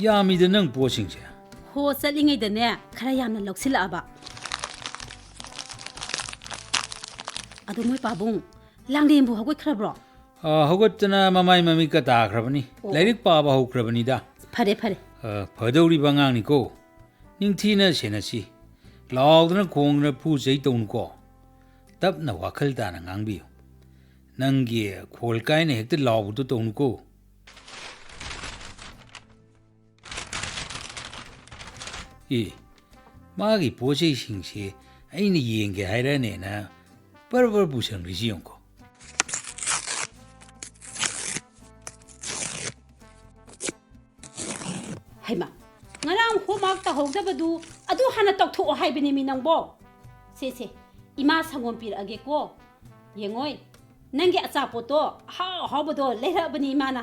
ꯌꯥꯝꯃꯤꯗ ꯅꯪ ꯄꯣꯠꯁꯤꯡꯁꯦ ꯍꯣ ꯆꯠꯂꯤꯉꯩꯗꯅꯦ ꯈꯔ ꯌꯥꯝꯅ ꯂꯧꯁꯤꯜꯂꯛꯑꯕ ꯑꯗꯣ ꯃꯣꯏ ꯄꯥꯕꯨꯡ ꯂꯥꯡꯂꯦꯟꯕꯨ ꯍꯧꯒꯠꯈ꯭ꯔꯕ꯭ꯔꯣ ꯍꯧꯒꯠꯇꯅ ꯃꯃꯥꯏ ꯃꯃꯤꯠꯀ ꯇꯥꯈ꯭ꯔꯕꯅꯤ ꯂꯥꯏꯔꯤꯛ ꯄꯥꯕ ꯍꯧꯈ꯭ꯔꯕꯅꯤꯗ ꯐꯔꯦ ꯐꯔꯦ ꯐꯗꯧꯔꯤꯕ ꯑꯉꯥꯡꯅꯤꯀꯣ ꯅꯤꯡꯊꯤꯅ ꯁꯦꯟꯅꯁꯤ ꯂꯥꯎꯗꯅ ꯈꯣꯡꯗꯅ ꯐꯨ ꯆꯩ ꯇꯧꯅꯨꯀꯣ ꯇꯞꯅ ꯋꯥꯈꯜ ꯇꯥꯅ ꯉꯥꯡꯕꯤꯌꯨ ꯅꯪꯒꯤ ꯈꯣꯜ ꯀꯥꯏꯅ ꯍꯦꯛꯇ ꯂꯥꯎꯕꯗꯣ ꯇꯧꯅꯨꯀꯣ ꯃꯥꯒꯤ ꯄꯣꯠ ꯆꯩꯁꯤꯡꯁꯦ ꯑꯩꯅ ꯌꯦꯡꯒꯦ ꯍꯥꯏꯔꯅꯦꯅ ꯕꯔ ꯄꯨꯁꯟꯈ꯭ꯔꯤꯁꯤ ꯌꯦꯡꯉꯨꯀꯣ ꯍꯩꯃꯥ ꯉꯔꯥꯡ ꯍꯣꯝꯋꯥꯔꯛ ꯇꯧꯍꯧꯗꯕꯗꯨ ꯑꯗꯨ ꯍꯥꯟꯅ ꯇꯧꯊꯣꯛꯑꯣ ꯍꯥꯏꯕꯅꯤ ꯃꯤ ꯅꯪꯕꯣ ꯁꯦ ꯏꯃꯥ ꯁꯪꯒꯣꯝ ꯄꯤꯔꯛꯑꯒꯦꯀꯣ ꯌꯦꯡꯉꯣꯏ ꯅꯪꯒꯤ ꯑꯆꯥꯄꯣꯠꯇꯣ ꯑꯍꯥꯎ ꯑꯍꯥꯎꯕꯗꯣ ꯂꯩꯔꯛꯑꯕꯅꯤ ꯏꯃꯥꯅ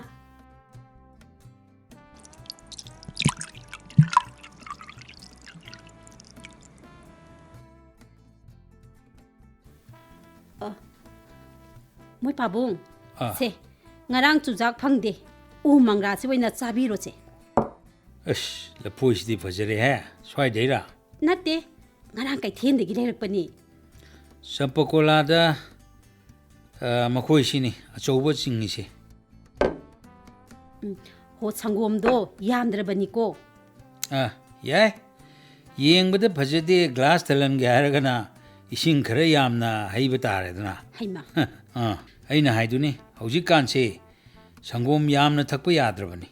ꯃꯣꯏ ꯄꯥꯕꯨꯡ ꯁꯦ ꯉꯔꯥꯡ ꯆꯨꯖꯥꯛ ꯐꯪꯗꯦ ꯎ ꯃꯪꯒ꯭ꯔꯥꯁꯤ ꯑꯣꯏꯅ ꯆꯥꯕꯤꯔꯣꯁꯦ ꯑꯁ ꯂꯐꯣꯏꯁꯤꯗꯤ ꯐꯖꯔꯦꯍꯦ ꯁ꯭ꯋꯥꯏꯗꯩꯔꯥ ꯅꯠꯇꯦ ꯉꯔꯥꯡ ꯀꯩꯊꯦꯜꯗꯒꯤ ꯂꯩꯔꯛꯄꯅꯤ ꯆꯝꯄꯀꯣꯂꯥꯗ ꯃꯈꯣꯏꯁꯤꯅꯤ ꯑꯆꯧꯕ ꯆꯤꯡꯉꯤꯁꯦ ꯍꯣ ꯁꯪꯒꯣꯝꯗꯣ ꯌꯥꯝꯗ꯭ꯔꯕꯅꯤꯀꯣ ꯌꯥꯏ ꯌꯦꯡꯕꯗ ꯐꯖꯗꯦ ꯒ꯭ꯂꯥꯁ ꯊꯜꯍꯟꯒꯦ ꯍꯥꯏꯔꯒꯅ ꯏꯁꯤꯡ ꯈꯔ ꯌꯥꯝꯅ ꯍꯩꯕ ꯇꯥꯔꯦꯗꯅ ꯍꯩꯃꯥ ꯑꯩꯅ ꯍꯥꯏꯗꯨꯅꯤ ꯍꯧꯖꯤꯛꯀꯥꯟꯁꯦ ꯁꯪꯒꯣꯝ ꯌꯥꯝꯅ ꯊꯛꯄ ꯌꯥꯗ꯭ꯔꯕꯅꯤ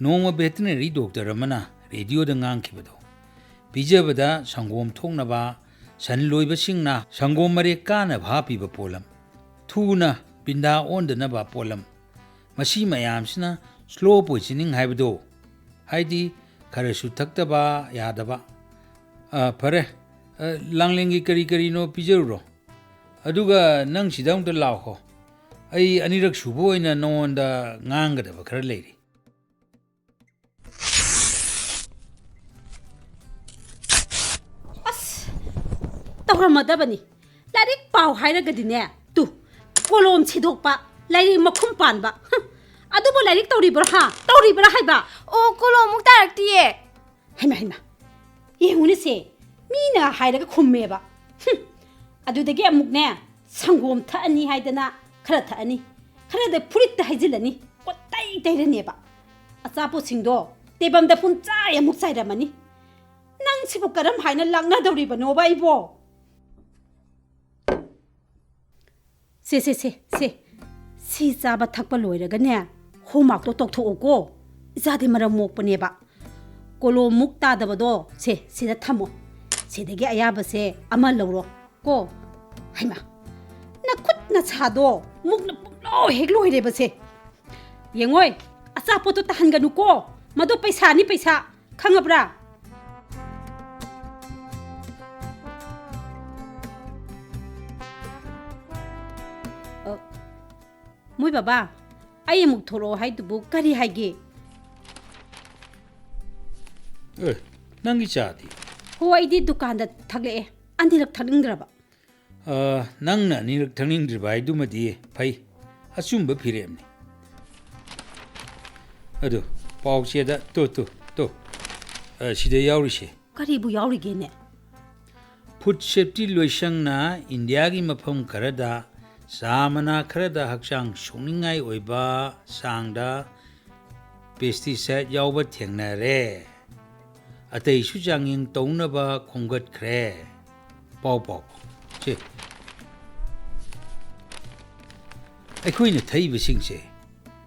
ꯅꯣꯡꯃ ꯚꯦꯇꯤꯅꯔꯤ ꯗꯣꯛꯇꯔ ꯑꯃꯅ ꯔꯦꯗꯤꯑꯣꯗ ꯉꯥꯡꯈꯤꯕꯗꯣ ꯄꯤꯖꯕꯗ ꯁꯪꯒꯣꯝ ꯊꯣꯛꯅꯕ ꯁꯟ ꯂꯣꯏꯕꯁꯤꯡꯅ ꯁꯪꯒꯣꯝ ꯃꯔꯦꯛ ꯀꯥꯅꯕ ꯍꯥꯞꯄꯤꯕ ꯄꯣꯠꯂꯝ ꯊꯨꯅ ꯄꯤꯟꯗꯥ ꯑꯣꯟꯗꯅꯕ ꯄꯣꯠꯂꯝ ꯃꯁꯤ ꯃꯌꯥꯝꯁꯤꯅ ꯁ꯭ꯂꯣ ꯄꯣꯏꯖꯅꯤꯡ ꯍꯥꯏꯕꯗꯣ ꯍꯥꯏꯗꯤ ꯈꯔꯁꯨ ꯊꯛꯇꯕ ꯌꯥꯗꯕ ꯐꯔꯦ ꯂꯥꯡꯂꯦꯟꯒꯤ ꯀꯔꯤꯅꯣ ꯄꯤꯖꯔꯨꯔꯣ ꯑꯗꯨꯒ ꯅꯪ ꯁꯤꯗ ꯑꯃꯨꯛꯇ ꯂꯥꯛꯈꯣ ꯑꯩ ꯑꯅꯤꯔꯛ ꯁꯨꯕ ꯑꯣꯏꯅ ꯅꯉꯣꯟꯗ ꯉꯥꯡꯒꯗꯕ ꯈꯔ ꯂꯩꯔꯤ ꯇꯧꯔꯝꯃꯗꯕꯅꯤ ꯂꯥꯏꯔꯤꯛ ꯄꯥꯎ ꯍꯥꯏꯔꯒꯗꯤꯅꯦ ꯇꯨ ꯀꯣꯂꯣꯝ ꯁꯤꯗꯣꯛꯄ ꯂꯥꯏꯔꯤꯛ ꯃꯈꯨꯝ ꯄꯥꯟꯕ ꯑꯗꯨꯕꯨ ꯂꯥꯏꯔꯤꯛ ꯇꯧꯔꯤꯕ꯭ꯔꯥ ꯇꯧꯔꯤꯕ꯭ꯔꯥ ꯍꯥꯏꯕ ꯑꯣ ꯀꯣꯂꯣꯝꯃꯨꯛ ꯇꯥꯔꯛꯇꯤꯌꯦ ꯍꯩꯃꯥ ꯌꯦꯡꯉꯨꯅꯦꯁꯦ ꯃꯤꯅ ꯍꯥꯏꯔꯒ ꯈꯨꯝꯃꯦꯕ ꯑꯗꯨꯗꯒꯤ ꯑꯃꯨꯛꯅꯦ ꯁꯪꯒꯣꯝ ꯊꯛꯑꯅꯤ ꯍꯥꯏꯗꯅ ꯈꯔ ꯊꯛꯑꯅꯤ ꯈꯔꯗ ꯐꯨꯔꯤꯠꯇ ꯍꯩꯖꯤꯜꯂꯅꯤ ꯀꯣꯠꯇꯩ ꯇꯩꯔꯅꯦꯕ ꯑꯆꯥꯄꯣꯠꯁꯤꯡꯗꯣ ꯇꯦꯕꯜꯗ ꯄꯨꯡꯆꯥꯏ ꯑꯃꯨꯛ ꯆꯥꯏꯔꯝꯃꯅꯤ ꯅꯪꯁꯤꯕꯨ ꯀꯔꯝ ꯍꯥꯏꯅ ꯂꯥꯛꯅꯗꯧꯔꯤꯕꯅꯣꯕ ꯑꯩꯕꯣ ꯁꯤ ꯆꯥꯕ ꯊꯛꯄ ꯂꯣꯏꯔꯒꯅꯦ ꯍꯣꯝꯋꯥꯔꯛꯇꯣ ꯇꯧꯊꯣꯛꯑꯣꯀꯣ ꯏꯆꯥꯗꯤ ꯃꯔꯝ ꯃꯣꯛꯄꯅꯦꯕ ꯀꯣꯂꯣꯝꯃꯨꯛ ꯇꯥꯗꯕꯗꯣ ꯁꯤꯗ ꯊꯝꯃꯣ ꯁꯤꯗꯒꯤ ꯑꯌꯥꯕꯁꯦ ꯑꯃ ꯂꯧꯔꯣ ꯀꯣ ꯍꯩꯃꯥ ꯅꯈꯨꯠ ꯅꯁꯥꯗꯣ ꯃꯨꯛꯅ ꯄꯨꯡꯂꯣꯏ ꯍꯦꯛ ꯂꯣꯏꯔꯦꯕꯁꯦ ꯌꯦꯡꯉꯣꯏ ꯑꯆꯥꯄꯣꯠꯇꯣ ꯇꯥꯍꯟꯒꯅꯨꯀꯣ ꯃꯗꯣ ꯄꯩꯁꯥꯅꯤ ꯄꯩꯁꯥ ꯈꯪꯉꯕ꯭ꯔꯥ ꯃꯣꯏ ꯕꯕꯥ ꯑꯩ ꯑꯃꯨꯛ ꯊꯣꯛꯂꯛꯑꯣ ꯍꯥꯏꯗꯨꯕꯨ ꯀꯔꯤ ꯍꯥꯏꯒꯦ ꯅꯪꯒꯤ ꯆꯥꯗꯤ ꯍꯣ ꯑꯩꯗꯤ ꯗꯨꯀꯥꯟꯗ ꯊꯛꯂꯛꯑꯦ ꯑꯅꯤꯔꯛ ꯊꯛꯅꯤꯡꯗ꯭ꯔꯕ ꯅꯪꯅ ꯑꯅꯤꯔꯛ ꯊꯛꯅꯤꯡꯗ꯭ꯔꯤꯕ ꯍꯥꯏꯗꯨꯃꯗꯤ ꯐꯩ ꯑꯆꯨꯝꯕ ꯐꯤꯔꯦꯞꯅꯤ ꯑꯗꯨ ꯄꯥꯎꯆꯦꯗ ꯇꯣ ꯁꯤꯗ ꯌꯥꯎꯔꯤꯁꯦ ꯀꯔꯤꯕꯨ ꯌꯥꯎꯔꯤꯒꯦꯅꯦ ꯐꯨꯗ ꯁꯦꯐꯇꯤ ꯂꯣꯏꯁꯪꯅ ꯏꯟꯗꯤꯌꯥꯒꯤ ꯃꯐꯝ ꯈꯔꯗ ꯆꯥ ꯃꯅꯥ ꯈꯔꯗ ꯍꯛꯆꯥꯡ ꯁꯣꯛꯅꯤꯡꯉꯥꯏ ꯑꯣꯏꯕ ꯆꯥꯡꯗ ꯄꯦꯁꯇꯤꯁꯥꯏꯠ ꯌꯥꯎꯕ ꯊꯦꯡꯅꯔꯦ ꯑꯇꯩꯁꯨ ꯆꯥꯡꯌꯦꯡ ꯇꯧꯅꯕ ꯈꯣꯝꯒꯠꯈ꯭ꯔꯦ ꯄꯥꯎ ꯁꯤ ꯑꯩꯈꯣꯏꯅ ꯊꯛꯏꯕꯁꯤꯡꯁꯦ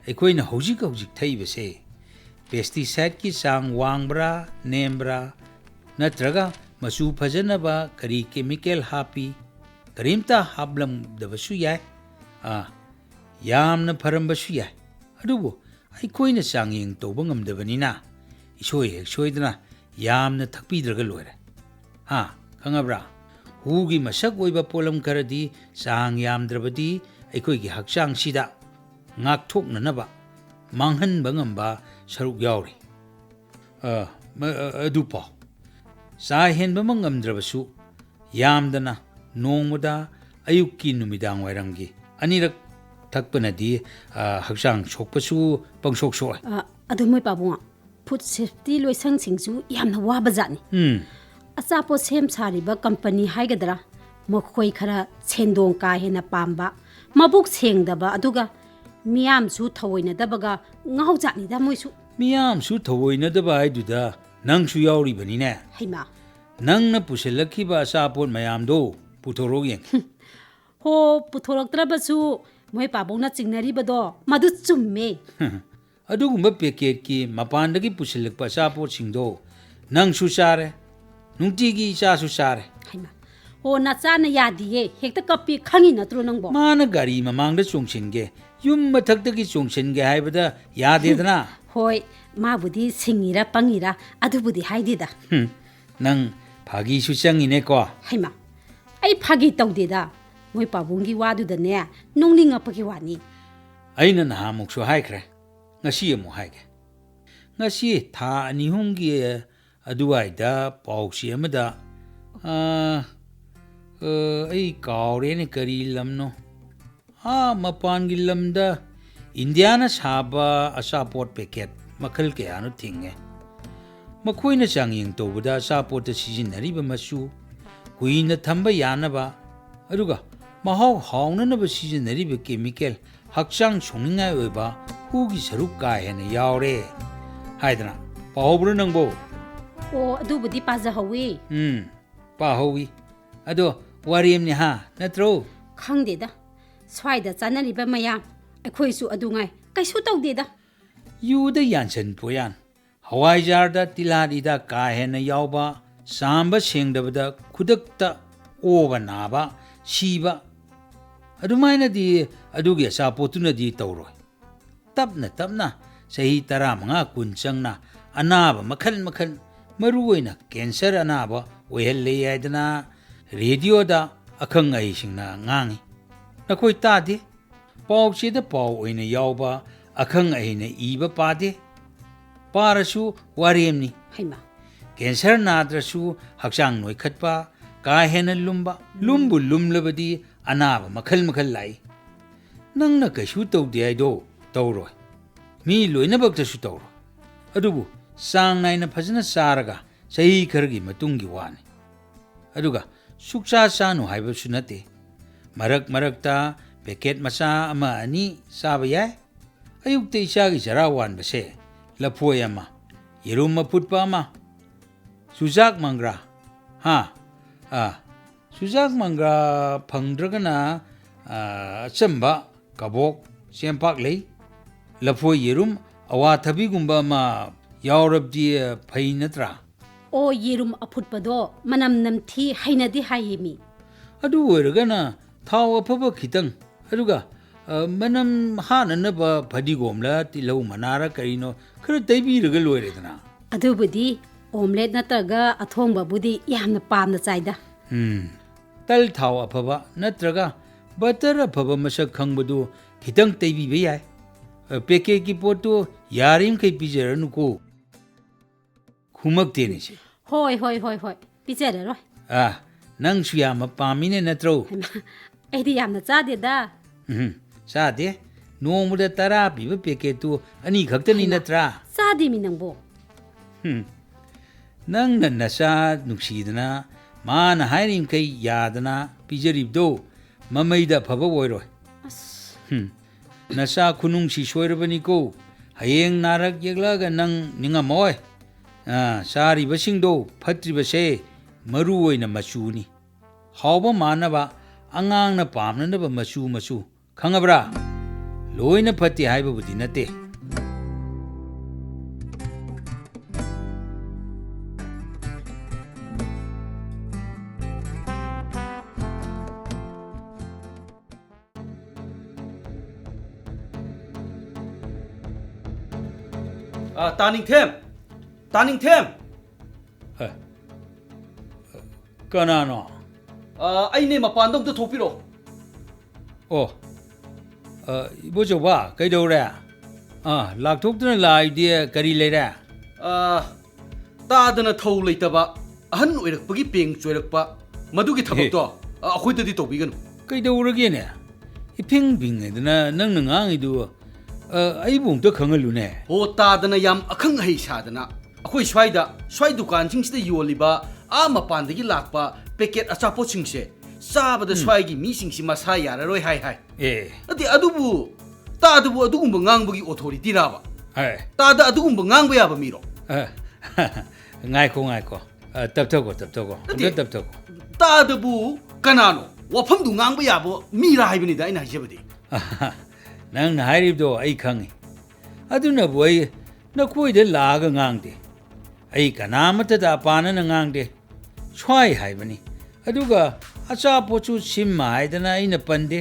ꯑꯩꯈꯣꯏꯅ ꯍꯧꯖꯤꯛ ꯊꯛꯏꯕꯁꯦ ꯄꯦꯁꯇꯤꯁꯥꯏꯠꯀꯤ ꯆꯥꯡ ꯋꯥꯡꯕ꯭ꯔꯥ ꯅꯦꯝꯕ꯭ꯔꯥ ꯅꯠꯇ꯭ꯔꯒ ꯃꯆꯨ ꯐꯖꯅꯕ ꯀꯔꯤ ꯀꯦꯃꯤꯀꯦꯜ ꯍꯥꯞꯄꯤ ꯀꯔꯤꯝꯇ ꯍꯥꯞꯂꯝꯗꯕꯁꯨ ꯌꯥꯏ ꯌꯥꯝꯅ ꯐꯔꯝꯕꯁꯨ ꯌꯥꯏ ꯑꯗꯨꯕꯨ ꯑꯩꯈꯣꯏꯅ ꯆꯥꯡꯌꯦꯡ ꯇꯧꯕ ꯉꯝꯗꯕꯅꯤꯅ ꯏꯁꯣꯏ ꯍꯦꯛ ꯁꯣꯏꯗꯅ ꯌꯥꯝꯅ ꯊꯛꯄꯤꯗ꯭ꯔꯒ ꯂꯣꯏꯔꯦ ꯈꯪꯉꯕ꯭ꯔꯥ ꯍꯨꯒꯤ ꯃꯁꯛ ꯑꯣꯏꯕ ꯄꯣꯠꯂꯝ ꯈꯔꯗꯤ ꯆꯥꯡ ꯌꯥꯝꯗ꯭ꯔꯕꯗꯤ ꯑꯩꯈꯣꯏꯒꯤ ꯍꯛꯆꯥꯡꯁꯤꯗ ꯉꯥꯛꯊꯣꯛꯅꯅꯕ ꯃꯥꯡꯍꯟꯕ ꯉꯝꯕ ꯁꯔꯨꯛ ꯌꯥꯎꯔꯤ ꯑꯗꯨ ꯄꯥꯎ ꯆꯥ ꯍꯦꯟꯕꯃ ꯉꯝꯗ꯭ꯔꯕꯁꯨ ꯌꯥꯝꯗꯅ ꯅꯣꯡꯃꯗ ꯑꯌꯨꯛꯀꯤ ꯅꯨꯃꯤꯗꯥꯡ ꯋꯥꯏꯔꯝꯒꯤ ꯑꯅꯤꯔꯛ ꯊꯛꯄꯅꯗꯤ ꯍꯛꯆꯥꯡ ꯁꯣꯛꯄꯁꯨ ꯄꯪꯁꯣꯛ ꯁꯣꯛꯑꯣꯏ ꯑꯗꯨ ꯃꯣꯏ ꯄꯥꯕꯨꯡ ꯐꯨꯗ ꯁꯦꯐꯇꯤ ꯂꯣꯏꯁꯪꯁꯤꯡꯁꯨ ꯌꯥꯝꯅ ꯋꯥꯕ ꯖꯥꯠꯅꯤ ꯑꯆꯥꯄꯣꯠ ꯁꯦꯝ ꯁꯥꯔꯤꯕ ꯀꯝꯄꯅꯤ ꯍꯥꯏꯒꯗ꯭ꯔꯥ ꯃꯈꯣꯏ ꯈꯔ ꯁꯦꯟꯗꯣꯡ ꯀꯥ ꯍꯦꯟꯅ ꯄꯥꯝꯕ ꯃꯕꯨꯛ ꯁꯦꯡꯗꯕ ꯑꯗꯨꯒ ꯃꯤꯌꯥꯝꯁꯨ ꯊꯑꯣꯏꯅꯗꯕꯒ ꯉꯥꯎꯖꯥꯠꯅꯤꯗ ꯃꯣꯏꯁꯨ ꯃꯤꯌꯥꯝꯁꯨ ꯊꯑꯣꯏꯅꯗꯕ ꯍꯥꯏꯗꯨꯗ ꯅꯪꯁꯨ ꯌꯥꯎꯔꯤꯕꯅꯤꯅꯦ ꯍꯩꯃꯥ ꯅꯪꯅ ꯄꯨꯁꯤꯜꯂꯛꯈꯤꯕ ꯑꯆꯥꯄꯣꯠ ꯃꯌꯥꯝꯗꯣ ꯄꯨꯊꯣꯔꯛꯎ ꯌꯦꯡꯒꯦ ꯍꯣ ꯄꯨꯊꯣꯔꯛꯇ꯭ꯔꯕꯁꯨ ꯃꯣꯏ ꯄꯥꯕꯨꯡꯅ ꯆꯤꯡꯅꯔꯤꯕꯗꯣ ꯃꯗꯨ ꯆꯨꯝꯃꯦ ꯑꯗꯨꯒꯨꯝꯕ ꯄꯦꯀꯦꯠꯀꯤ ꯃꯄꯥꯟꯗꯒꯤ ꯄꯨꯁꯤꯜꯂꯛꯄ ꯑꯆꯥꯄꯣꯠꯁꯤꯡꯗꯣ ꯅꯪꯁꯨ ꯆꯥꯔꯦ ꯅꯨꯡꯇꯤꯒꯤ ꯏꯆꯥꯁꯨ ꯆꯥꯔꯦ ꯍꯩꯃꯥ ꯍꯣ ꯅꯆꯥꯅ ꯌꯥꯗꯤꯌꯦ ꯍꯦꯛꯇ ꯀꯞꯄꯤ ꯈꯪꯉꯤ ꯅꯠꯇ꯭ꯔꯣ ꯅꯪꯕꯣ ꯃꯥꯅ ꯒꯥꯔꯤ ꯃꯃꯥꯡꯗ ꯆꯣꯡꯁꯤꯟꯒꯦ ꯌꯨꯝ ꯃꯊꯛꯇꯒꯤ ꯆꯣꯡꯁꯤꯟꯒꯦ ꯍꯥꯏꯕꯗ ꯌꯥꯗꯦꯗꯅ ꯍꯣꯏ ꯃꯥꯕꯨꯗꯤ ꯁꯤꯡꯉꯤꯔꯥ ꯄꯪꯉꯤꯔꯥ ꯑꯗꯨꯕꯨꯗꯤ ꯍꯥꯏꯗꯦꯗ ꯅꯪ ꯐꯥꯒꯤꯁꯨ ꯆꯪꯉꯤꯅꯦꯀꯣ ꯍꯩꯃꯥ ꯑꯩ ꯐꯥꯒꯤ ꯇꯧꯗꯦꯗ ꯃꯣꯏ ꯄꯥꯕꯨꯡꯒꯤ ꯋꯥꯗꯨꯗꯅꯦ ꯅꯣꯡꯅꯤꯡꯉꯛꯄꯒꯤ ꯋꯥꯅꯤ ꯑꯩꯅ ꯅꯍꯥꯟꯃꯨꯛꯁꯨ ꯍꯥꯏꯈ꯭ꯔꯦ ꯉꯁꯤ ꯑꯃꯨꯛ ꯍꯥꯏꯒꯦ ꯉꯁꯤ ꯊꯥ 2-3ꯒꯤ ꯑꯗꯨꯋꯥꯏꯗ ꯄꯥꯎꯆꯦ ꯑꯃꯗ ꯑꯩ ꯀꯥꯎꯔꯦꯅꯦ ꯀꯔꯤ ꯂꯝꯅꯣ ꯃꯄꯥꯟꯒꯤ ꯂꯝꯗ ꯏꯟꯗꯤꯌꯥꯅ ꯁꯥꯕ ꯑꯆꯥꯄꯣꯠ ꯄꯦꯀꯦꯠ ꯃꯈꯜ ꯀꯌꯥꯅꯣ ꯊꯤꯡꯉꯦ ꯃꯈꯣꯏꯅ ꯆꯥꯡꯌꯦꯡ ꯇꯧꯕꯗ ꯑꯆꯥꯄꯣꯠꯇ ꯁꯤꯖꯤꯟꯅꯔꯤꯕ ꯃꯆꯨ ꯀꯨꯏꯅ ꯊꯝꯕ ꯌꯥꯅꯕ ꯑꯗꯨꯒ ꯃꯍꯥꯎ ꯍꯥꯎꯅꯅꯕ ꯁꯤꯖꯤꯟꯅꯔꯤꯕ ꯀꯦꯃꯤꯀꯦꯜ ꯍꯛꯆꯥꯡ ꯁꯣꯛꯅꯤꯡꯉꯥꯏ ꯑꯣꯏꯕ ꯍꯨꯒꯤ ꯁꯔꯨꯛ ꯀꯥ ꯍꯦꯟꯅ ꯌꯥꯎꯔꯦ ꯍꯥꯏꯗꯅ ꯄꯥꯍꯧꯕ꯭ꯔꯣ ꯅꯪꯕꯣ ꯑꯣ ꯑꯗꯨꯕꯨꯗꯤ ꯄꯥꯖꯍꯧꯋꯤ ꯄꯥꯍꯧꯋꯤ ꯑꯗꯣ ꯋꯥꯔꯦꯝꯅꯤ ꯅꯠꯇ꯭ꯔꯣ ꯈꯪꯗꯦꯗ ꯁ꯭ꯋꯥꯏꯗ ꯆꯥꯅꯔꯤꯕ ꯃꯌꯥꯝ ꯑꯩꯈꯣꯏꯁꯨ ꯑꯗꯨꯉꯥꯏ ꯀꯩꯁꯨ ꯇꯧꯗꯦꯗ ꯌꯨꯗ ꯌꯥꯟꯁꯟ ꯄꯣꯌꯥꯟ ꯍꯋꯥꯏꯖꯥꯔꯗ ꯇꯤꯜꯍꯥꯠ ꯍꯤꯗꯥꯛ ꯀꯥ ꯍꯦꯟꯅ ꯌꯥꯎꯕ ꯆꯥꯝꯕ ꯁꯦꯡꯗꯕꯗ ꯈꯨꯗꯛꯇ ꯑꯣꯕ ꯅꯥꯕ ꯁꯤꯕ ꯑꯗꯨꯃꯥꯏꯅꯗꯤ ꯑꯗꯨꯒꯤ ꯑꯆꯥꯄꯣꯠꯇꯨꯅꯗꯤ ꯇꯧꯔꯣꯏ ꯇꯞꯅ ꯇꯞꯅ ꯆꯍꯤ 15-20 ꯆꯪꯅ ꯑꯅꯥꯕ ꯃꯈꯜ ꯃꯈꯜ ꯃꯔꯨꯑꯣꯏꯅ ꯀꯦꯟꯁꯔ ꯑꯅꯥꯕ ꯑꯣꯏꯍꯜꯂꯦ ꯍꯥꯏꯗꯅ ꯔꯦꯗꯤꯑꯣꯗ ꯑꯈꯪ ꯑꯍꯩꯁꯤꯡꯅ ꯉꯥꯡꯉꯤ ꯅꯈꯣꯏ ꯇꯥꯗꯦ ꯄꯥꯎꯆꯦꯗ ꯄꯥꯎ ꯑꯣꯏꯅ ꯌꯥꯎꯕ ꯑꯈꯪ ꯑꯍꯩꯅ ꯏꯕ ꯄꯥꯗꯦ ꯄꯥꯔꯁꯨ ꯋꯥꯔꯦꯝꯅꯤ ꯍꯩꯃꯥ ꯀꯦꯟꯁꯔ ꯅꯥꯗ꯭ꯔꯁꯨ ꯍꯛꯆꯥꯡ ꯅꯣꯏꯈꯠꯄ ꯀꯥ ꯍꯦꯟꯅ ꯂꯨꯝꯕ ꯂꯨꯝꯕꯨ ꯂꯨꯝꯂꯕꯗꯤ ꯑꯅꯥꯕ ꯃꯈꯜ ꯃꯈꯜ ꯂꯥꯛꯏ ꯅꯪꯅ ꯀꯩꯁꯨ ꯇꯧꯗꯦ ꯍꯥꯏꯗꯣ ꯇꯧꯔꯣꯏ ꯃꯤ ꯂꯣꯏꯅꯃꯛꯇꯁꯨ ꯇꯧꯔꯣꯏ ꯑꯗꯨꯕꯨ ꯆꯥꯡ ꯅꯥꯏꯅ ꯐꯖꯅ ꯆꯥꯔꯒ ꯆꯍꯤ ꯈꯔꯒꯤ ꯃꯇꯨꯡꯒꯤ ꯋꯥꯅꯤ ꯑꯗꯨꯒ ꯁꯨꯛꯆꯥ ꯆꯥꯅꯨ ꯍꯥꯏꯕꯁꯨ ꯅꯠꯇꯦ ꯃꯔꯛ ꯃꯔꯛꯇ ꯄꯦꯀꯦꯠ ꯃꯆꯥ 1-2 ꯆꯥꯕ ꯌꯥꯏ ꯑꯌꯨꯛꯇ ꯏꯆꯥꯒꯤ ꯆꯔꯥ ꯋꯥꯟꯕꯁꯦ ꯂꯐꯣꯏ ꯑꯃ ꯌꯦꯔꯨꯝ ꯑꯐꯨꯠꯄ ꯑꯃ ꯆꯨꯖꯥꯛ ꯃꯪꯒ꯭ꯔꯥ ꯆꯨꯖꯥꯛ ꯃꯪꯒ꯭ꯔꯥ ꯐꯪꯗ꯭ꯔꯒꯅ ꯑꯆꯝꯕ ꯀꯕꯣꯛ ꯆꯦꯡꯄꯥꯛ ꯂꯩ ꯂꯐꯣꯏ ꯌꯦꯔꯨꯝ ꯑꯋꯥꯊꯕꯤꯒꯨꯝꯕ ꯑꯃ ꯌꯥꯎꯔꯕꯗꯤ ꯐꯩ ꯅꯠꯇ꯭ꯔꯥ ꯑꯣ ꯌꯦꯔꯨꯝ ꯑꯐꯨꯠꯄꯗꯣ ꯃꯅꯝ ꯅꯝꯊꯤ ꯍꯩꯅꯗꯦ ꯍꯥꯏꯌꯦ ꯃꯤ ꯑꯗꯨ ꯑꯣꯏꯔꯒꯅ ꯊꯥꯎ ꯑꯐꯕ ꯈꯤꯇꯪ ꯑꯗꯨꯒ ꯃꯅꯝ ꯍꯥꯅꯅꯕ ꯐꯗꯤꯒꯣꯝꯂ ꯇꯤꯜꯍꯧ ꯃꯅꯥꯔ ꯀꯔꯤꯅꯣ ꯈꯔ ꯇꯩꯕꯤꯔꯒ ꯂꯣꯏꯔꯦꯗꯅ ꯑꯗꯨꯕꯨꯗꯤ ꯑꯣꯝꯂꯦꯠ ꯅꯠꯇ꯭ꯔꯒ ꯑꯊꯣꯡꯕꯕꯨꯗꯤ ꯌꯥꯝꯅ ꯄꯥꯝꯅ ꯆꯥꯏꯗ ꯇꯜ ꯊꯥꯎ ꯑꯐꯕ ꯅꯠꯇ꯭ꯔꯒ ꯕꯇꯔ ꯑꯐꯕ ꯃꯁꯛ ꯈꯪꯕꯗꯨ ꯈꯤꯇꯪ ꯇꯩꯕꯤꯕ ꯌꯥꯏ ꯄꯦꯀꯦꯠꯀꯤ ꯄꯣꯠꯇꯨ ꯌꯥꯔꯤꯃꯈꯩ ꯄꯤꯖꯔꯅꯨꯀꯣ ꯈꯨꯃꯛꯇꯦꯅꯦꯁꯦ ꯍꯣꯏ ꯍꯣꯏ ꯍꯣꯏ ꯍꯣꯏ ꯄꯤꯖꯔꯔꯣꯏ ꯅꯪꯁꯨ ꯌꯥꯝꯅ ꯄꯥꯝꯃꯤꯅꯦ ꯅꯠꯇ꯭ꯔꯣ ꯑꯩꯗꯤ ꯌꯥꯝꯅ ꯆꯥꯗꯦꯗ ꯆꯥꯗꯦ ꯅꯣꯡꯃꯗ 10 ꯄꯤꯕ ꯄꯦꯀꯦꯠꯇꯨ 2 ꯈꯛꯇꯅꯤ ꯅꯠꯇ꯭ꯔꯥ ꯆꯥꯗꯦꯃꯤ ꯅꯪꯕꯣ ꯅꯪꯅ ꯅꯆꯥ ꯅꯨꯡꯁꯤꯗꯅ ꯃꯥꯅ ꯍꯥꯏꯔꯤꯃꯈꯩ ꯌꯥꯗꯅ ꯄꯤꯖꯔꯤꯕꯗꯣ ꯃꯃꯩꯗ ꯑꯐꯕ ꯑꯣꯏꯔꯣꯏ ꯅꯆꯥ ꯈꯨꯅꯨꯡꯁꯤ ꯁꯣꯏꯔꯕꯅꯤꯀꯣ ꯍꯌꯦꯡ ꯅꯥꯔꯛ ꯌꯦꯛꯂꯛꯑꯒ ꯅꯪ ꯅꯤꯡꯉꯝꯃꯣꯏ ꯆꯥꯔꯤꯕꯁꯤꯡꯗꯣ ꯐꯠꯇ꯭ꯔꯤꯕꯁꯦ ꯃꯔꯨ ꯑꯣꯏꯅ ꯃꯆꯨꯅꯤ ꯍꯥꯎꯕ ꯃꯥꯟꯅꯕ ꯑꯉꯥꯡꯅ ꯄꯥꯝꯅꯅꯕ ꯃꯆꯨ ꯈꯪꯉꯕ꯭ꯔꯥ ꯂꯣꯏꯅ ꯐꯠꯇꯦ ꯍꯥꯏꯕꯕꯨꯗꯤ ꯅꯠꯇꯦ ꯇꯥꯅꯤꯡꯊꯦꯝ ꯀꯅꯥꯅꯣ ꯑꯩꯅꯦ ꯃꯄꯥꯟꯗ ꯑꯝꯇ ꯊꯣꯛꯄꯤꯔꯛꯑꯣ ꯑꯣ ꯏꯕꯣꯆꯧꯕ ꯀꯩꯗꯧꯔꯦ ꯂꯥꯛꯊꯣꯛꯇꯨꯅ ꯂꯥꯛꯏꯗꯤ ꯀꯔꯤ ꯂꯩꯔꯦ ꯇꯥꯗꯅ ꯊꯧ ꯂꯩꯇꯕ ꯑꯍꯟ ꯑꯣꯏꯔꯛꯄꯒꯤ ꯄꯦꯡ ꯆꯣꯏꯔꯛꯄ ꯃꯗꯨꯒꯤ ꯊꯕꯛꯇꯣ ꯑꯩꯈꯣꯏꯗꯗꯤ ꯇꯧꯕꯤꯒꯅꯨ ꯀꯩꯗꯧꯔꯒꯦꯅꯦ ꯏꯐꯤꯡ ꯐꯤꯡꯉꯗꯅ ꯅꯪꯅ ꯉꯥꯡꯉꯤꯗꯨ ai bung to khangalu ne ho tadana yam akhang hai sadana akhoi swaida swai dukan sing sida yoliba a mapan dagi lakpa packet achapo sing se sabada swai gi mi sing si masa yara roi hai hai e ati adubu ta adubu adugumba ngangbagi authority raba ai ta da adugumba ngangba yaba miro ngai ko tap to ko Ati- tap to ko ta adubu kanano wafam du ngangba yabo mi ra haibani da ina hajabadi nang na hairib do ai khangi aduna boy na khoi de la ga ngang de ai kanamata da pana na ngang de chwai haibani aduga acha pochu sim mai dana ina pande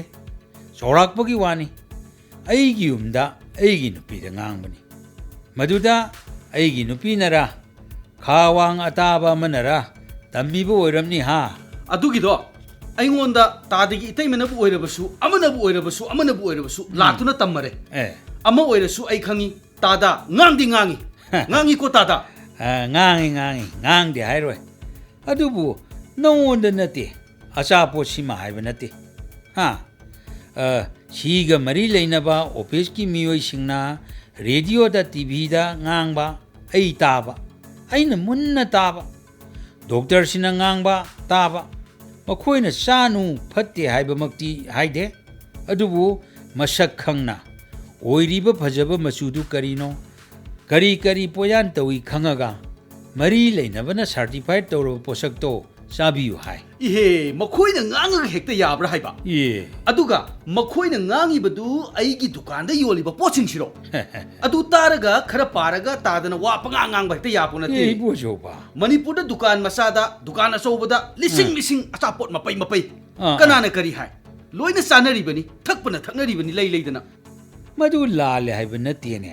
sorak pagi wani ai gi umda ai gi nupi de ngang bani maduda ai gi nupi nara khawang ataba manara tambi bo oiramni ha adugido aingonda tadagi itaimenabu oirabasu amanabu oirabasu latuna tammare eh ama oirasu ai khangi tada ngangi ko tada ngang de hairoi adubu nongonda nate achapo sima haiba nate ha siga mari leinaba office ki miyoi singna radio da tv da ngangba ai taba aina munna taba doctor sina ngangba taba makoina sanu phatte haiba makti haide adubu masak khangna oiriba phajaba machudu karino kari poyan tawi khangaga mari leinabana certified tawro posak to sabiyu hai ihe makhoina nganga hekta yabra haiba ye aduga makhoina ngangi badu aigi dukanda yoliba poching siro adu taraga khara paraga tadana wa panga ngang hekta yapuna ye ti bo joba manipur da dukan masada dukan asobada lising achapot mapai Ah. kanana kari hai loina sanari bani thakpana thaknari bani leidana madu lale hai bana tiene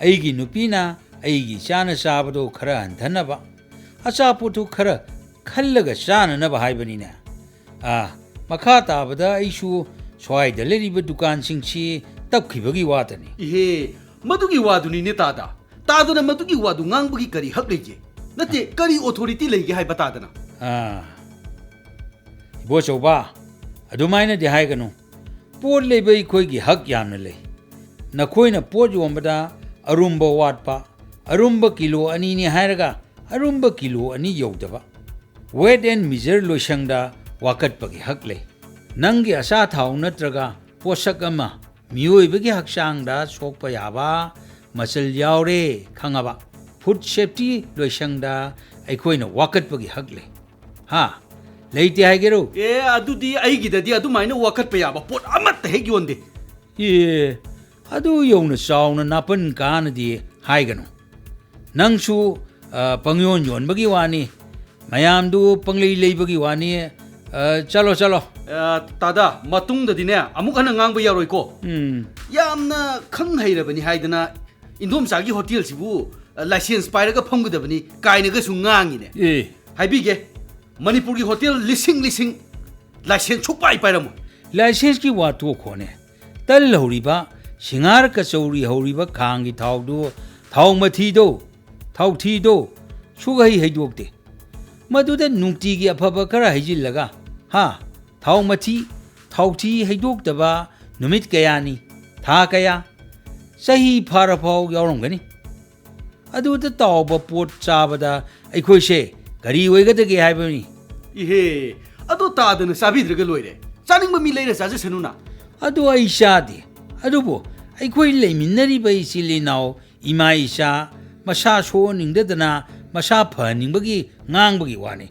aigi nupina aigi chana sabado khara anthanaba acha putu khara khallaga chana na hai bani na makha tabada aisu swai da leriba dukan singchi tapkhibagi watani ihe madugi waduni ne tadana madugi wadu ngangbagi kari hak leje nate kari authority lege hai batadana bo choba adumaina de hai ganu pot lebai khoi gi hak yamna le na khoina pot yombada arumba watpa arumba kilo ani ni hairaga arumba kilo ani yodaba weight and measure loishangda wakat pagi hak le nangi asa thau natraga posak ama mioi bagi haksangda sokpa yaba masal yaure khangaba food safety loishangda aikhoina wakat pagi hak le ha leite haigero e adudi aigi dadi adu maina wakat pa yaba pot amat hek yonde ye adu yongna sauna napan kana di haigano nangsu pangyon yon bagi wani mayam du panglei lei bagi wani chalo tada matung da dine amuk hana ngang ba yaroi ko hmm yamna khang haira bani haidana indom sagi hotel sibu license pairaga phangguda bani kaina ga su ngangi ne e haibige manipur gi hotel lising license chupai pairamu license ki wato khone tal horiba singar ka chauri horiba khangi thawdu thawmathi do thawthi do sugai haidokte maduda nungti gi afaba kara haijillaga ha thawmathi haidokdaba numit kayani tha kaya sahi pharapau yaurongani aduda tawba pot chabada aikhoise gari oigadage haibani ihe ado tadana sabidrega loire chaning mi leire saje senuna adu aishadi adubo aikhoi leiminari bai silinau ima isha masa so ningdadana masa phaningbagi ngangbagi wani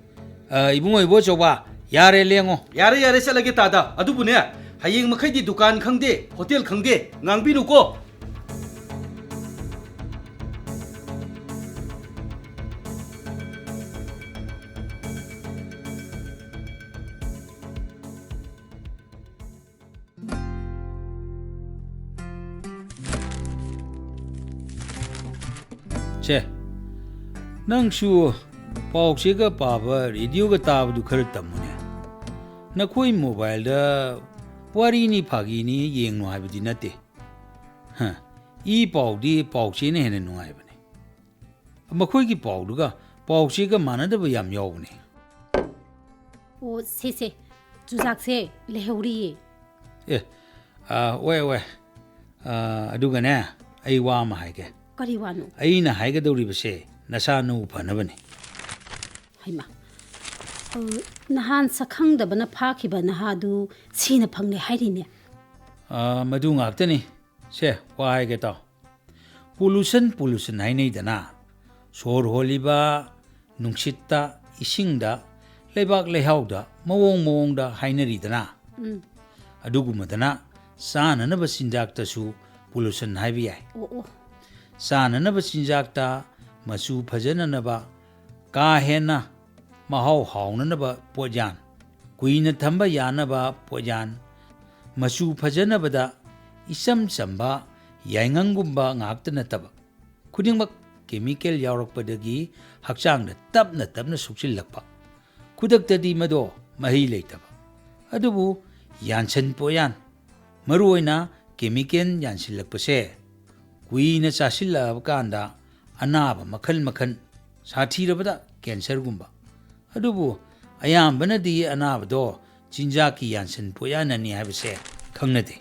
ibungoi bo choba yare lengo yare salage tada adu bune hayeng makhai di dukan khangde hotel khangde ngangbinu ko che nangsu paukse ga paba radio ga tabdu khar tamune nakoi mobile da wari ni phagi ni yengno haibdi nate ha I paudi paukse ne hene nungai bane makhoi gi paudu ga paukse ga manadaba yam yawne ओ से जुजाक से लेहौरी ए we ꯑꯗꯨꯒꯅꯦ ꯑꯩ ꯋꯥ ꯑꯃ ꯍꯥꯏꯒꯦ ꯀꯔꯤ ꯋꯥꯅꯣ ꯑꯩꯅ ꯍꯥꯏꯒꯗꯧꯔꯤꯕꯁꯦ ꯅꯁꯥ ꯅꯎ ꯐꯅꯕꯅꯤ ꯍꯩꯃꯥ ꯅꯍꯥꯟ ꯁꯛꯈꯪꯗꯕꯅ ꯐꯥꯈꯤꯕ ꯅꯍꯥꯗꯨ ꯁꯤꯅ ꯐꯪꯂꯦ ꯍꯥꯏꯔꯤꯅꯦ ꯃꯗꯨ ꯉꯥꯛꯇꯅꯤ ꯁꯦ ꯋꯥ ꯍꯥꯏꯒꯦ ꯇꯥꯎ ꯄꯣꯂꯨꯁꯟ ꯍꯥꯏꯅꯩꯗꯅ ꯁꯣꯔ ꯍꯣꯜꯂꯤꯕ ꯅꯨꯡꯁꯤꯠꯇ ꯏꯁꯤꯡꯗ ꯂꯩꯕꯥꯛ ꯂꯩꯍꯥꯎꯗ ꯃꯑꯣꯡꯗ ꯍꯥꯏꯅꯔꯤꯗꯅ ꯑꯗꯨꯒꯨꯝꯕꯗꯅ ꯆꯥꯅꯅꯕ ꯆꯤꯟꯖꯥꯛꯇꯁꯨ ꯄꯣꯂꯨꯁꯟ ꯍꯥꯏꯕ ꯌꯥꯏ ꯑꯣ ꯆꯥꯅꯅꯕ ꯆꯤꯟꯖꯥꯛꯇ ꯃꯆꯨ ꯐꯖꯅꯅꯕ ꯀꯥ ꯍꯦꯟꯅ ꯃꯍꯥꯎ ꯍꯥꯎꯅꯅꯕ ꯄꯣꯠꯌꯥꯟ ꯀꯨꯏꯅ ꯊꯝꯕ ꯌꯥꯅꯕ ꯄꯣꯠꯌꯥꯟ ꯃꯆꯨ ꯐꯖꯅꯕꯗ ꯏꯆꯝ ꯆꯝꯕ ꯌꯥꯏꯉꯪꯒꯨꯝꯕ ꯉꯥꯛꯇ ꯅꯠꯇꯕ ꯈꯨꯗꯤꯡꯃꯛ ꯀꯦꯃꯤꯀꯦꯜ ꯌꯥꯎꯔꯛꯄꯗꯒꯤ ꯍꯛꯆꯥꯡꯗ ꯇꯞꯅ ꯁꯣꯛꯆꯤꯜꯂꯛꯄ ꯈꯨꯗꯛꯇꯗꯤ ꯃꯗꯣ ꯃꯍꯩ ꯂꯩꯇꯕ ꯑꯗꯨꯕꯨ ꯌꯥꯟꯁꯟ ꯄꯣꯠꯌꯥꯟ ꯃꯔꯨꯑꯣꯏꯅ ꯀꯦꯃꯤꯀꯦꯜ ꯌꯥꯟꯁꯤꯜꯂꯛꯄꯁꯦ ꯀꯨꯏꯅ ꯆꯥꯁꯤꯜꯂꯛꯑꯕ ꯀꯥꯟꯗ ꯑꯅꯥꯕ ꯃꯈꯜ ꯁꯥꯊꯤꯔꯕꯗ ꯀꯦꯟꯁꯔꯒꯨꯝꯕ ꯑꯗꯨꯕꯨ ꯑꯌꯥꯝꯕꯅꯗꯤ ꯑꯅꯥꯕꯗꯣ ꯆꯤꯟꯖꯥꯛꯀꯤ ꯌꯥꯟꯁꯟ ꯄꯣꯠꯌꯥꯟꯅꯅꯤ ꯍꯥꯏꯕꯁꯦ ꯈꯪꯅꯗꯦ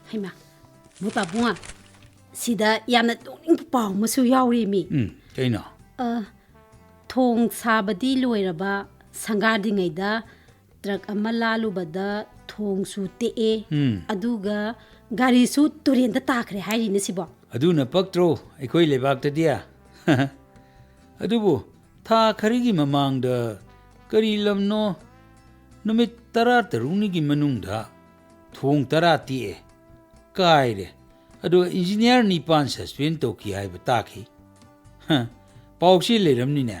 ꯍꯩꯃꯥ ꯃꯣꯏ ꯄꯥꯕꯨꯡ ꯁꯤꯗ ꯌꯥꯝꯅ ꯇꯣꯛꯅꯤꯡꯕ ꯄꯥꯎ ꯑꯃꯁꯨ ꯌꯥꯎꯔꯤ ꯃꯤ ꯀꯩꯅꯣ ꯊꯣꯡ ꯁꯥꯕꯗꯤ ꯂꯣꯏꯔꯕ ꯁꯪꯒꯥꯗ꯭ꯔꯤꯉꯩꯗ ꯇ꯭ꯔꯛ ꯑꯃ ꯂꯥꯜꯂꯨꯕꯗ ꯊꯣꯡꯁꯨ ꯇꯦꯛꯑꯦ ꯑꯗꯨꯒ ꯒꯥꯔꯤꯁꯨ ꯇꯨꯔꯦꯟꯗ ꯇꯥꯈ꯭ꯔꯦ ꯍꯥꯏꯔꯤꯅꯦ ꯁꯤꯕꯣ ꯑꯗꯨꯅ ꯄꯛꯇ꯭ꯔꯣ ꯑꯩꯈꯣꯏ ꯂꯩꯕꯥꯛꯇꯗꯤ ꯑꯗꯨꯕꯨ ꯊꯥ ꯈꯔꯒꯤ ꯃꯃꯥꯡꯗ ꯀꯔꯤ ꯂꯝꯅꯣ ꯅꯨꯃꯤꯠ 13ꯅꯤꯒꯤ ꯃꯅꯨꯡꯗ ꯊꯣꯡ 10 ꯇꯦꯛꯑꯦ ꯀꯥꯏꯔꯦ ꯑꯗꯨꯒ ꯏꯟꯖꯤꯅꯤꯌꯥꯔ 9 ꯁꯁꯄꯦꯟ ꯇꯧꯈꯤ ꯍꯥꯏꯕ ꯇꯥꯈꯤ ꯄꯥꯎꯁꯤ ꯂꯩꯔꯝꯅꯤꯅꯦ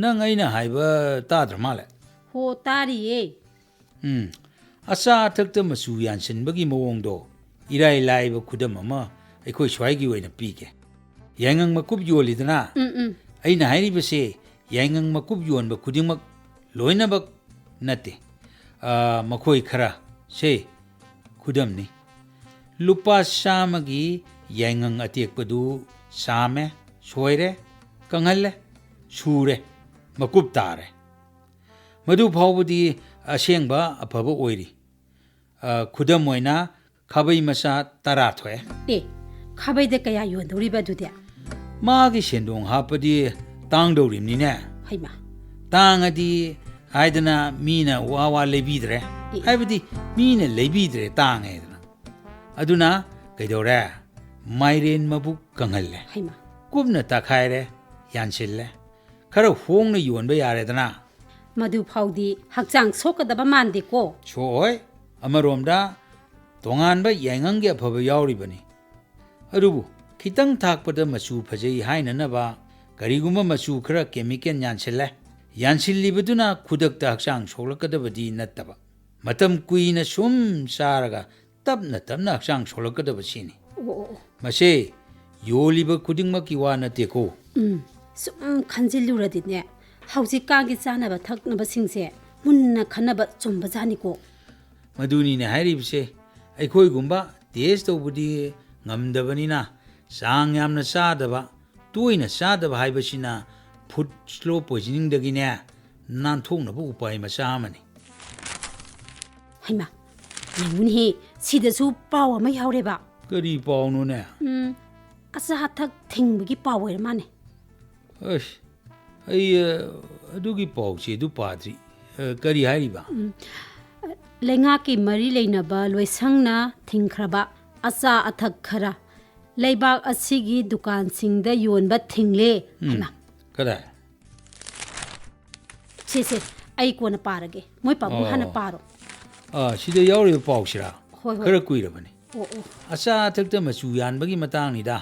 ꯅꯪ ꯑꯩꯅ ꯍꯥꯏꯕ ꯇꯥꯗ꯭ꯔ ꯃꯥꯜꯂꯦ ꯍꯣ ꯇꯥꯔꯤꯌꯦ ꯑꯆꯥ ꯑꯊꯛꯇ ꯃꯆꯨ ꯌꯥꯟꯁꯤꯟꯕꯒꯤ ꯃꯑꯣꯡꯗꯣ ꯏꯔꯥꯏ ꯂꯥꯏꯕ ꯈꯨꯗꯝ ꯑꯃ ꯑꯩꯈꯣꯏ ꯁ꯭ꯋꯥꯏꯒꯤ ꯑꯣꯏꯅ ꯄꯤꯒꯦ ꯌꯥꯏꯉꯪ ꯃꯀꯨꯞ ꯌꯣꯜꯂꯤꯗꯅ ꯑꯩꯅ ꯍꯥꯏꯔꯤꯕꯁꯦ ꯌꯥꯏꯉꯪ ꯃꯀꯨꯞ ꯌꯣꯟꯕ ꯈꯨꯗꯤꯡꯃꯛ ꯂꯣꯏꯅꯃꯛ ꯅꯠꯇꯦ ꯃꯈꯣꯏ ꯈꯔ ꯁꯦ ꯈꯨꯗꯝꯅꯤ ꯂꯨꯄꯥ 100ꯒꯤ ꯌꯥꯏꯉꯪ ꯑꯇꯦꯛꯄꯗꯨ ꯆꯥꯝꯃꯦ ꯁꯣꯏꯔꯦ ꯀꯪꯍꯜꯂꯦ ꯁꯨꯔꯦ ꯃꯀꯨꯞ ꯇꯥꯔꯦ ꯃꯗꯨ ꯐꯥꯎꯕꯗꯤ ꯑꯁꯦꯡꯕ ꯑꯐꯕ ꯑꯣꯏꯔꯤ ꯈꯨꯗꯝ ꯑꯣꯏꯅ ꯈꯥꯕꯩ ꯃꯆꯥ 10 ꯊꯣꯛꯑꯦ ꯈꯥꯕꯩꯗ ꯀꯌꯥ ꯌꯣꯟꯗꯧꯔꯤꯕ ꯑꯗꯨꯗꯤ ꯃꯥꯒꯤ ꯁꯦꯟꯗꯣꯡ ꯍꯥꯞꯄꯗꯤ ꯇꯥꯡꯗꯧꯔꯤꯕꯅꯤꯅꯦ ꯍꯩꯃꯥ ꯇꯥꯡꯉꯗꯤ ꯍꯥꯏꯗꯅ ꯃꯤꯅ ꯋꯥ ꯂꯩꯕꯤꯗ꯭ꯔꯦ ꯍꯥꯏꯕꯗꯤ ꯃꯤꯅ ꯂꯩꯕꯤꯗ꯭ꯔꯦ ꯇꯥꯡꯉꯦꯗꯅ ꯑꯗꯨꯅ ꯀꯩꯗꯧꯔꯦ ꯃꯥꯏꯔꯦꯟ ꯃꯕꯨꯛ ꯀꯪꯍꯜꯂꯦ ꯍꯩꯃꯥ ꯀꯨꯞꯅ ꯇꯛꯈꯥꯏꯔꯦ ꯌꯥꯟꯁꯤꯜꯂꯦ ꯈꯔ ꯍꯣꯡꯅ ꯌꯣꯟꯕ ꯌꯥꯔꯦꯗꯅ ꯃꯗꯨ ꯐꯥꯎꯗꯤ ꯍꯛꯆꯥꯡ ꯁꯣꯛꯀꯗꯕ ꯃꯥꯟꯗꯦꯀꯣ ꯁꯣꯛꯑꯣꯏ ꯑꯃꯔꯣꯝꯗ ꯇꯣꯉꯥꯟꯕ ꯌꯥꯏꯉꯪꯒꯤ ꯑꯐꯕ ꯌꯥꯎꯔꯤꯕꯅꯤ ꯑꯗꯨꯕꯨ ꯈꯤꯇꯪ ꯊꯥꯛꯄꯗ ꯃꯆꯨ ꯐꯖꯩ ꯍꯥꯏꯅꯅꯕ ꯀꯔꯤꯒꯨꯝꯕ ꯃꯆꯨ ꯈꯔ ꯀꯦꯃꯤꯀꯦꯜ ꯌꯥꯟꯁꯤꯜꯂꯦ ꯌꯥꯟꯁꯤꯜꯂꯤꯕꯗꯨꯅ ꯈꯨꯗꯛꯇ ꯍꯛꯆꯥꯡ ꯁꯣꯛꯂꯛꯀꯗꯕꯗꯤ ꯅꯠꯇꯕ ꯃꯇꯝ ꯀꯨꯏꯅ ꯁꯨꯝ ꯆꯥꯔꯒ ꯇꯞꯅ ꯍꯛꯆꯥꯡ ꯁꯣꯛꯂꯛꯀꯗꯕ ꯁꯤꯅꯤ ꯃꯁꯤ ꯌꯣꯜꯂꯤꯕ ꯈꯨꯗꯤꯡꯃꯛꯀꯤ ꯋꯥ ꯅꯠꯇꯦꯀꯣ ꯁꯨꯝ ꯈꯟꯖꯤꯜꯂꯨꯔꯗꯤꯅꯦ ꯍꯧꯖꯤꯛꯀꯥꯟꯒꯤ ꯆꯥꯅꯕ ꯊꯛꯅꯕꯁꯤꯡꯁꯦ ꯃꯨꯟꯅ ꯈꯟꯅꯕ ꯆꯨꯝꯕꯖꯥꯠꯅꯤꯀꯣ ꯃꯗꯨꯅꯤꯅꯦ ꯍꯥꯏꯔꯤꯕꯁꯦ ꯑꯩꯈꯣꯏꯒꯨꯝꯕ ꯇꯦꯁ ꯇꯧꯕꯗꯤ ꯉꯝꯗꯕꯅꯤꯅ ꯆꯥꯡ ꯌꯥꯝꯅ ꯆꯥꯗꯕ ꯇꯣꯏꯅ ꯆꯥꯗꯕ ꯍꯥꯏꯕꯁꯤꯅ ꯐꯨꯗ ꯁ꯭ꯂꯣ ꯄꯣꯏꯖꯅꯤꯡꯗꯒꯤꯅꯦ ꯅꯥꯟꯊꯣꯛꯅꯕ ꯎꯄꯥꯏ ꯃꯆꯥ ꯑꯃꯅꯤ ꯍꯩꯃꯥ ꯌꯦꯡꯉꯨꯅꯦꯍꯦ ꯁꯤꯗꯁꯨ ꯄꯥꯎ ꯑꯃ ꯌꯥꯎꯔꯦꯕ ꯀꯔꯤ ꯄꯥꯎꯅꯣꯅꯦ ꯑꯆꯥ ꯑꯊꯛ ꯊꯤꯡꯕꯒꯤ ꯄꯥꯎ ꯑꯣꯏꯔ ꯃꯥꯅꯦ ꯑꯁ ꯑꯩ ꯑꯗꯨꯒꯤ ꯄꯥꯎꯁꯦ ꯑꯗꯨ ꯄꯥꯗ꯭ꯔꯤ ꯀꯔꯤ ꯍꯥꯏꯔꯤꯕ ꯂꯩꯉꯥꯛꯀꯤ ꯃꯔꯤ ꯂꯩꯅꯕ ꯂꯣꯏꯁꯪꯅ ꯊꯤꯡꯈ꯭ꯔꯕ ꯑꯆꯥ ꯑꯊꯛ ꯈꯔ ꯂꯩꯕꯥꯛ ꯑꯁꯤꯒꯤ ꯗꯨꯀꯥꯟꯁꯤꯡꯗ ꯌꯣꯟꯕ ꯊꯤꯡꯂꯦ ꯍꯩꯃꯥ ꯀꯗꯥꯏ ꯁꯦ ꯑꯩ ꯀꯣꯟꯅ ꯄꯥꯔꯒꯦ ꯃꯣꯏ ꯄꯥꯕꯨꯡ ꯍꯥꯟꯅ ꯄꯥꯔꯣ ꯁꯤꯗ ꯌꯥꯎꯔꯤꯕ ꯄꯥꯎꯁꯤꯔꯥ ꯍꯣꯏ ꯈꯔ ꯀꯨꯏꯔꯕꯅꯤ ꯑꯣ ꯑꯆꯥ ꯑꯊꯛꯇ ꯃꯆꯨ ꯌꯥꯟꯕꯒꯤ ꯃꯇꯥꯡꯅꯤꯗ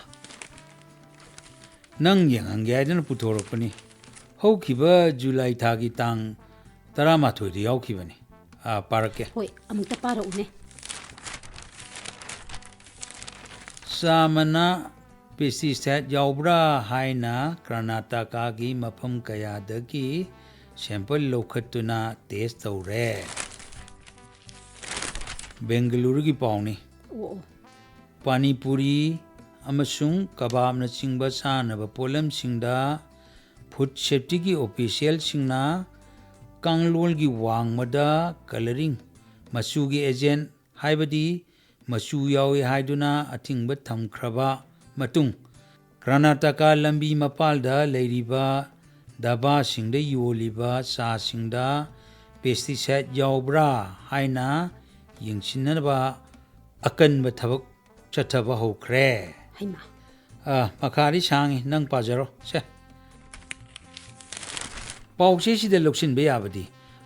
ꯅꯪ ꯌꯦꯡꯍꯟꯒꯦ ꯍꯥꯏꯗꯅ ꯄꯨꯊꯣꯔꯛꯄꯅꯤ ꯍꯧꯈꯤꯕ ꯖꯨꯂꯥꯏ ꯊꯥꯒꯤ ꯇꯥꯡ 11ꯗ ꯌꯥꯎꯈꯤꯕꯅꯤ ꯄꯥꯔꯛꯀꯦ ꯍꯣꯏ ꯑꯃꯨꯛꯇ ꯄꯥꯔꯛꯎꯅꯦ ꯆꯥꯃꯅ ꯄꯦꯁꯇꯤꯁꯥꯏꯠ ꯌꯥꯎꯕ꯭ꯔꯥ ꯍꯥꯏꯅ ꯀꯔꯅꯥꯇꯀꯥꯒꯤ ꯃꯐꯝ ꯀꯌꯥꯗꯒꯤ ꯁꯦꯝꯄꯜ ꯂꯧꯈꯠꯇꯨꯅ ꯇꯦꯁ ꯇꯧꯔꯦ ꯕꯦꯡꯒꯂꯨꯔꯨꯒꯤ ꯄꯥꯎꯅꯤ ꯄꯥꯅꯤꯄꯨꯔꯤ ꯑꯃꯁꯨꯡ ꯀꯕꯥꯕꯅꯆꯤꯡꯕ ꯆꯥꯅꯕ ꯄꯣꯠꯂꯝꯁꯤꯡꯗ ꯐꯨꯗ ꯁꯦꯐꯇꯤꯒꯤ ꯑꯣꯐꯤꯁꯤꯌꯦꯜꯁꯤꯡꯅ ꯀꯥꯡꯂꯣꯜꯒꯤ ꯋꯥꯡꯃꯗ ꯀꯂꯔꯤꯡ ꯃꯆꯨꯒꯤ ꯑꯦꯖꯦꯟ ꯍꯥꯏꯕꯗꯤ ꯃꯆꯨ ꯌꯥꯎꯏ ꯍꯥꯏꯗꯨꯅ ꯑꯊꯤꯡꯕ ꯊꯝꯈ꯭ꯔꯕ ꯃꯇꯨꯡ ꯀꯔꯅꯥꯇꯀꯥ ꯂꯝꯕꯤ ꯃꯄꯥꯜꯗ ꯂꯩꯔꯤꯕ ꯗꯥꯕꯥꯁꯤꯡꯗ ꯌꯣꯜꯂꯤꯕ ꯆꯥꯁꯤꯡꯗ ꯄꯦꯁꯇꯤꯁꯥꯏꯠ ꯌꯥꯎꯕ꯭ꯔꯥ ꯍꯥꯏꯅ ꯌꯦꯡꯁꯤꯟꯅꯕ ꯑꯀꯟꯕ ꯊꯕꯛ ꯆꯠꯊꯕ ꯍꯧꯈ꯭ꯔꯦ ꯍꯩꯃꯥ ꯃꯈꯥꯗꯤ ꯁꯥꯡꯉꯤ ꯅꯪ ꯄꯥꯖꯔꯣ ꯁꯦ ꯄꯥꯎꯆꯦꯁꯤꯗ ꯂꯧꯁꯤꯟꯕ ꯌꯥꯕꯗꯤ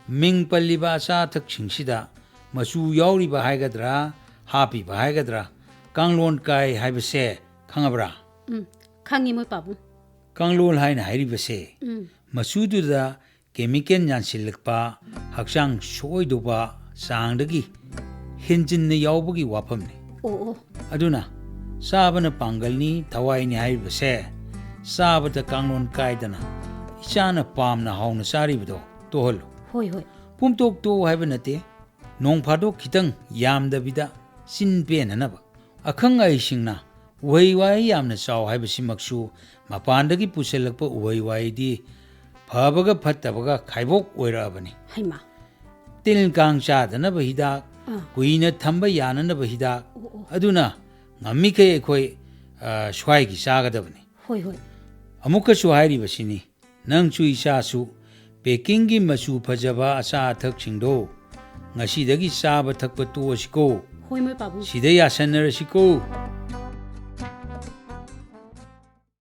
ꯃꯤꯡ ꯄꯜꯂꯤꯕ ꯑꯆꯥ ꯑꯊꯛꯁꯤꯡꯁꯤꯗ ꯃꯆꯨ ꯌꯥꯎꯔꯤꯕ ꯍꯥꯏꯒꯗ꯭ꯔꯥ ꯍꯥꯞꯄꯤꯕ ꯍꯥꯏꯒꯗ꯭ꯔꯥ ꯀꯥꯡꯂꯣꯟ ꯀꯥꯏ ꯍꯥꯏꯕꯁꯦ ꯈꯪꯉꯕ꯭ꯔꯥ ꯈꯪꯉꯤ ꯃꯣꯏ ꯄꯥꯕꯨꯡ ꯀꯥꯡꯂꯣꯟ ꯍꯥꯏꯅ ꯍꯥꯏꯔꯤꯕꯁꯦ ꯎꯝ ꯃꯆꯨꯗꯨꯗ ꯀꯦꯃꯤꯀꯦꯜ ꯌꯥꯟꯁꯤꯜꯂꯛꯄ ꯍꯛꯆꯥꯡ ꯁꯣꯛꯑꯣꯏꯗꯧꯕ ꯆꯥꯡꯗꯒꯤ ꯍꯦꯟꯖꯤꯟꯅ ꯌꯥꯎꯕꯒꯤ ꯋꯥꯐꯝꯅꯤ ꯑꯣ ꯑꯗꯨꯅ ꯆꯥꯕꯅ ꯄꯥꯡꯒꯜꯅꯤ ꯊꯋꯥꯏꯅꯤ ꯍꯥꯏꯔꯤꯕꯁꯦ ꯆꯥꯕꯗ ꯀꯥꯡꯂꯣꯟ ꯀꯥꯏꯗꯅ ꯏꯆꯥꯅ ꯄꯥꯝꯅ ꯍꯥꯎꯅ ꯆꯥꯔꯤꯕꯗꯣ ꯇꯣꯛꯍꯜꯂꯨ ꯍꯣꯏ ꯍꯣꯏ ꯄꯨꯝꯇꯣꯛ ꯇꯣꯛꯎ ꯍꯥꯏꯕ ꯅꯠꯇꯦ ꯅꯣꯡ ꯐꯥꯗꯣꯛ ꯈꯤꯇꯪ ꯌꯥꯝꯗꯕꯤꯗ ꯆꯤꯟ ꯄꯦꯟꯅꯅꯕ ꯑꯈꯪ ꯑꯍꯩꯁꯤꯡꯅ ꯎꯍꯩ ꯋꯥꯍꯩ ꯌꯥꯝꯅ ꯆꯥꯎ ꯍꯥꯏꯕꯁꯤꯃꯛꯁꯨ ꯃꯄꯥꯟꯗꯒꯤ ꯄꯨꯁꯤꯜꯂꯛꯄ ꯎꯍꯩ ꯋꯥꯍꯩꯗꯤ ꯐꯕꯒ ꯐꯠꯇꯕꯒ ꯈꯥꯏꯕꯣꯛ ꯑꯣꯏꯔꯛꯑꯕꯅꯤ ꯍꯩꯃꯥ ꯇꯤꯜ ꯀꯥꯡ ꯆꯥꯗꯅꯕ ꯍꯤꯗꯥꯛ ꯀꯨꯏꯅ ꯊꯝꯕ ꯌꯥꯅꯅꯕ ꯍꯤꯗꯥꯛ ꯑꯗꯨꯅ ꯉꯝꯃꯤꯈꯩ ꯑꯩꯈꯣꯏ ꯁ꯭ꯋꯥꯏꯒꯤ ꯆꯥꯒꯗꯕꯅꯤ ꯍꯣꯏ ꯍꯣꯏ ꯑꯃꯨꯛꯀꯁꯨ ꯍꯥꯏꯔꯤꯕꯁꯤꯅꯤ ꯅꯪꯁꯨ ꯏꯆꯥꯁꯨ ꯄꯦꯀꯤꯡꯒꯤ ꯃꯆꯨ ꯐꯖꯕ ꯑꯆꯥ ꯑꯊꯛꯁꯤꯡꯗꯣ ꯉꯁꯤꯗꯒꯤ ꯆꯥꯕ ꯊꯛꯄ ꯇꯣꯛꯑꯁꯤꯀꯣ ꯍꯣꯏ ꯃꯣꯏ ꯄꯥꯕꯨꯡ ꯁꯤꯗ ꯌꯥꯁꯟꯅꯔꯁꯤꯀꯣ